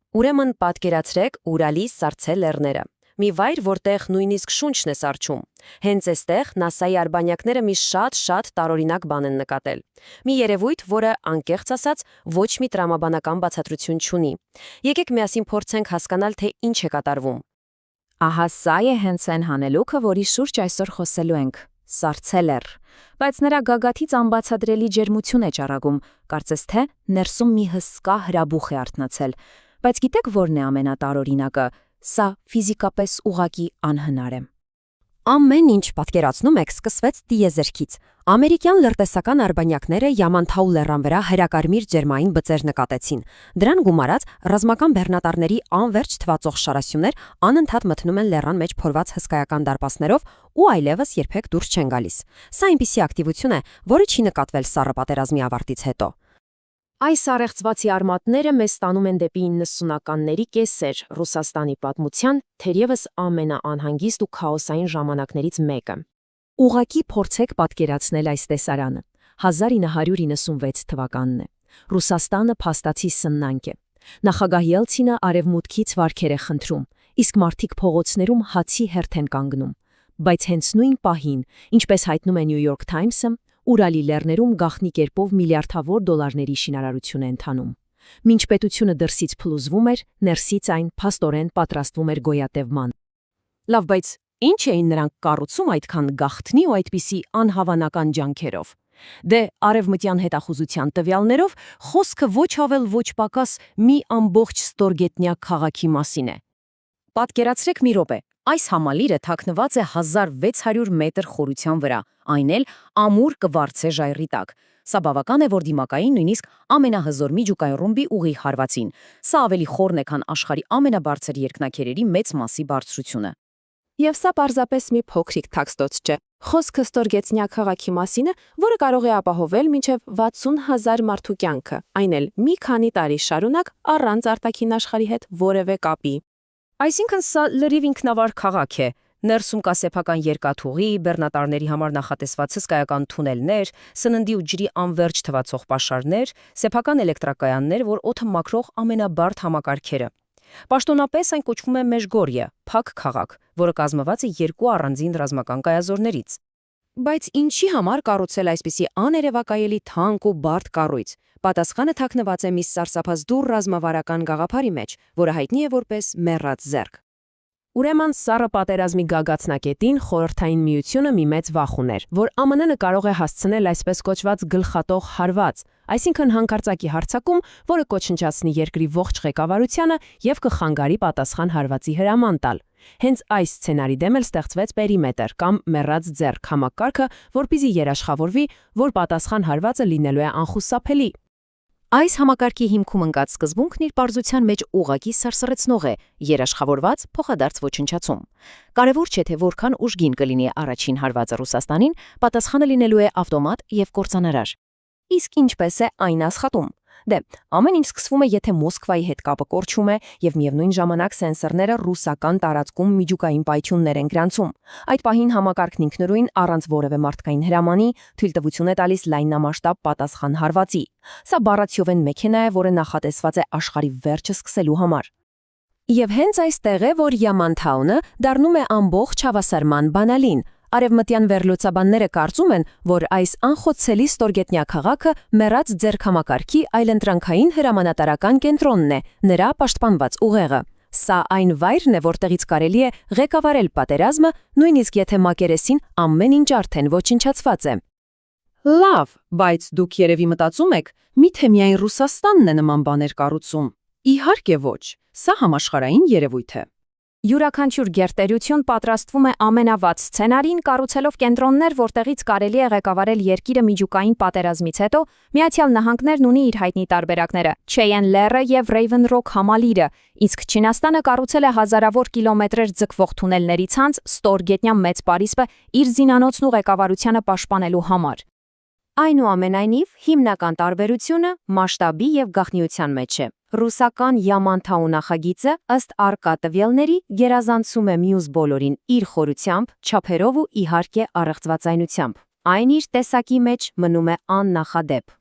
Ուրեմն պատկերացրեք Ուրալի սառցե լեռները։ Մի վայր, որտեղ նույնիսկ շունչն է սառչում։ Հենց այստեղ NASA-ի արբանյակները մի շատ տարօրինակ բան են նկատել։ Մի երևույթ, որը անկեղծ ասած ոչ մի տրամաբանական բացատրություն չունի։ Եկեք միասին փորձենք հասկանալ, թե ինչ է կատարվում։ Ահա սա է հենց այն հանելուկը, որի շուրջ այսօր խոսելու ենք։ Սառցե լեռ։ Բայց նրա գագաթից անբացատրելի ջերմություն է ճառագում, կարծես թե ներսում մի հսկա հրաբուխ է արթնացել։ Բայց գիտեք որն է ամենատարօրինակը։ Սա ֆիզիկապես ուղղակի անհնար է։ Ամեն ինչ պատկերացնում եք սկսվեց տիեզերքից։ Ամերիկյան լրտեսական արբանյակները Յամանթաու լեռան վրա հրակարմիր ջերմային բծեր նկատեցին։ Դրան գումարած ռազմական բեռնատարների անվերջ թվացող շարասյուներ անընդհատ մտնում են լեռան մեջ փորված հսկայական դարպասներով ու այլևս երբեք դուրս չեն գալիս։ Սա այնպիսի ակտիվություն է, որը չի նկատվել Սառը պատերազմի ավարտից հետո։ Այս առեղծվածի արմատները մեզ տանում են դեպի 90-ականների կեսեր Ռուսաստանի պատմության, թերևս ամենաանհանգիստ ու քաոսային ժամանակներից մեկը։ Ուղղակի փորձեք պատկերացնել այս տեսարանը։ 1996 թվականն է։ Ռուսաստանը փաստացի սննանկ է։ Նախագահ Ելցինը արևմուտքից վարքեր է խնդրում, իսկ մարդիկ փողոցներում հացի հերթ են կանգնում։ Բայց հենց նույն պահին, ինչպես հայտնում է New York Times-ը, Ուրալի լեռներում գաղտնի կերպով միլիարդավոր դոլարների շինարարություն է ընթանում։ Մինչ պետությունը դրսից փլուզվում էր, ներսից այն փաստորեն պատրաստվում էր գոյատևման։ Լավ, բայց ի՞նչ էին նրանք կառուցում այդքան գաղտնի ու այդպիսի անհավանական ջանքերով։ Դե արևմտյան հետախուզության տվյալներով խոսքը ոչ ավել ոչ պակաս մի ամբողջ ստորգետնյա քաղաքի մասին է։ Պատկերացրեք մի րոպե, այս համալիրը թաքնված է 1600 մետր խորության վրա, այն էլ ամուր կվարձե ժայռի տակ։ Սա բավական է, որ դիմակային նույնիսկ ամենահզոր միջուկային ռումբի ուղի հարվածին։ Սա ավելի խորն է, քան աշխարհի ամենաբարձր երկնաքերերի մեծ մասի բարձրությունը։ Եվ սա պարզապես մի փոքրիկ թաքստոց չէ։ Խոսքը ստորգետնյա քաղաքի մասին է, որը կարող է ապահովել մինչև 60,000 մարդու կյանքը, այն էլ մի քանի տարի շարունակ առանց արտաքին աշխարհի հետ որևէ կապի։ Այսինքն սա լրիվ ինքնավար քաղաք է։ Ներսում կա սեփական երկաթուղի, բեռնատարների համար նախատեսված հսկայական թունելներ, սննդի ու ջրի անվերջ թվացող պաշարներ, սեփական էլեկտրակայաններ, որ օդը մաքրող ամենաբարդ համակարգերը։ Պաշտոնապես այն կոչվում է Մեժգորիա, փակ քաղաք, որը կազմված է երկու առանձին ռազմական կայազորներից։ Բայց ինչի համար կառուցել այսպիսի աներևակայելի թանկ ու բարդ կառույց։ Պատասխանը թաքնված է մի սարսափազդուր ռազմավարական գաղափարի մեջ, որը հայտնի է որպես մեռած ձեռք։ Ուրեմն Սառը պատերազմի գագաթնակետին Խորհրդային Միությունը մի մեծ վախ ուներ, որ ԱՄՆ-ը կարող է հասցնել այսպես կոչված գլխատող հարված, այսինքն հանկարծակի հարձակում, որը կոչնչացնի երկրի ողջ ղեկավարությանը եւ կխանգարի պատասխան հարվածի հրաման տալ։ Հենց այս սցենարի դեմ էլ ստեղծվեց պերիմետր կամ մեռած ձեռք համակարգը, որպեսզի երաշխավորվի, որ պատասխան հարվածը լինելու է անխուսափելի։ Այս համակարգի հիմքում ընկած սկզբունքն իր պարզության մեջ ուղղակի սարսռեցնող է, երաշխավորված փոխադարձ ոչնչացում։ Կարևոր չէ, թե որքան ուժգին կլինի առաջին հարվածը Ռուսաստանին, պատասխանը լինելու է ավտոմատ եւ կործանարար։ Իսկ ինչպես է այն աշխատում։ Դե, ամեն ինչ սկսվում է, եթե Մոսկվայի հետ կապը կորչում է եւ միևնույն ժամանակ սենսորները ռուսական տարածքում միջուկային պայթյուններ են գրանցում։ Այդ պահին համակարգն ինքնուրույն առանց որևէ մարդկային հրամանի թույլտվություն է տալիս լայնամասշտաբ պատասխան հարվածի։ Սա բառացիորեն մեքենա է, որը նախատեսված է աշխարհի վերջը սկսելու համար։ Եվ հենց այստեղ է, որ Յամանթաունը դառնում է ամբողջ հավասարման բանալին։ Արևմտյան վերլուծաբանները կարծում են, որ այս անխոցելի ստորգետնյա քաղաքը մեռած ձեռք համակարգի այլընտրանքային հրամանատարական կենտրոնն է, նրա պաշտպանված ուղեղը։ Սա այն վայրն է, որտեղից կարելի է ղեկավարել պատերազմը, նույնիսկ եթե մակերեսին ամեն ինչ արդեն ոչնչացված է։ Լավ, բայց դուք երևի մտածում եք, միթե միայն Ռուսաստանն է նման բաներ կառուցում։ Իհարկե ոչ, սա համաշխարհային երևույթ է։ Յուրաքանչյուր գերտերություն պատրաստվում է ամենավատ սցենարին կառուցելով կենտրոններ, որտեղից կարելի է ղեկավարել երկիրը միջուկային պատերազմից հետո, Միացյալ Նահանգներն ունի իր հայտնի տարբերակները՝ Չեյեն լեռը եւ Ռեյվեն Ռոք համալիրը, իսկ Չինաստանը կառուցել է հազարավոր կիլոմետրեր ձգվող թունելների ցանց ստորգետնյա մեծ Պարիսպը իր զինանոցն ու ղեկավարությանը պաշտպանելու համար։ Այնուամենայնիվ, հիմնական տարբերությունը մասշտաբի եւ գաղտնիության մեջ է։ Ռուսական Յամանթաու նախագիծը ըստ առկա տվյալների գերազանցում է մյուս բոլորին իր խորությամբ, չափերով ու իհարկե առեղծվածայնությամբ։ Այն իր տեսակի մեջ մնում է աննախադեպ։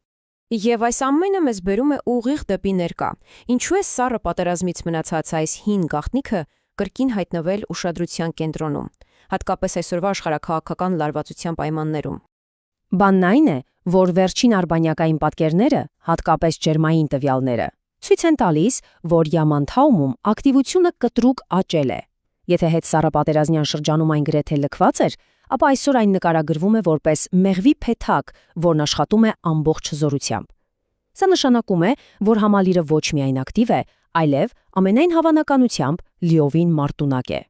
Եվ այս ամենը մեզ բերում է ուղիղ դեպի ներկա։ Ինչու է սառը պատերազմից մնացած այս հին գաղտնիքը կրկին հայտնվել ուշադրության կենտրոնում, հատկապես այսօրվա աշխարհաքաղաքական լարվածության պայմաններում։ Բանն այն է, որ վերջին արբանյակային պատկերները, հատկապես ջերմային տվյալները, ցույց են տալիս, որ Յամանթաումում ակտիվությունը կտրուկ աճել է։ Եթե հետսառապատերազմյան շրջանում այն գրեթե լքված էր, ապա այսօր այն նկարագրվում է որպես մեղվի փեթակ, որն աշխատում է ամբողջ զորությամբ։ Սա նշանակում է, որ համալիրը ոչ միայն ակտիվ է, այլև ամենայն հավանականությամբ լիովին մարտունակ է։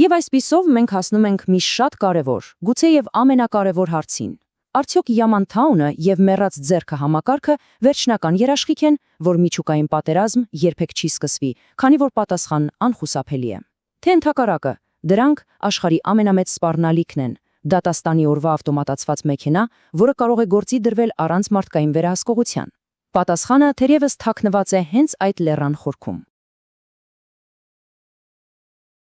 Եվ այսպիսով մենք հասնում ենք մի շատ կարևոր, գուցեև ամենակարևոր հարցին. արդյոք Յամանթաունը եւ մեռած ձեռքը համակարգը վերջնական երաշխիք են, որ միջուկային պատերազմ երբեք չի սկսվի, քանի որ պատասխանն անխուսափելի է։ Թե ընդհակառակը, դրանք աշխարհի ամենամեծ սպառնալիքն են, դատաստանի օրվա ավտոմատացված մեքենա, որը կարող է գործի դրվել առանց մարդկային վերահսկողության։ Պատասխանը թերևս թաքնված է հենց այդ լեռան խորքում։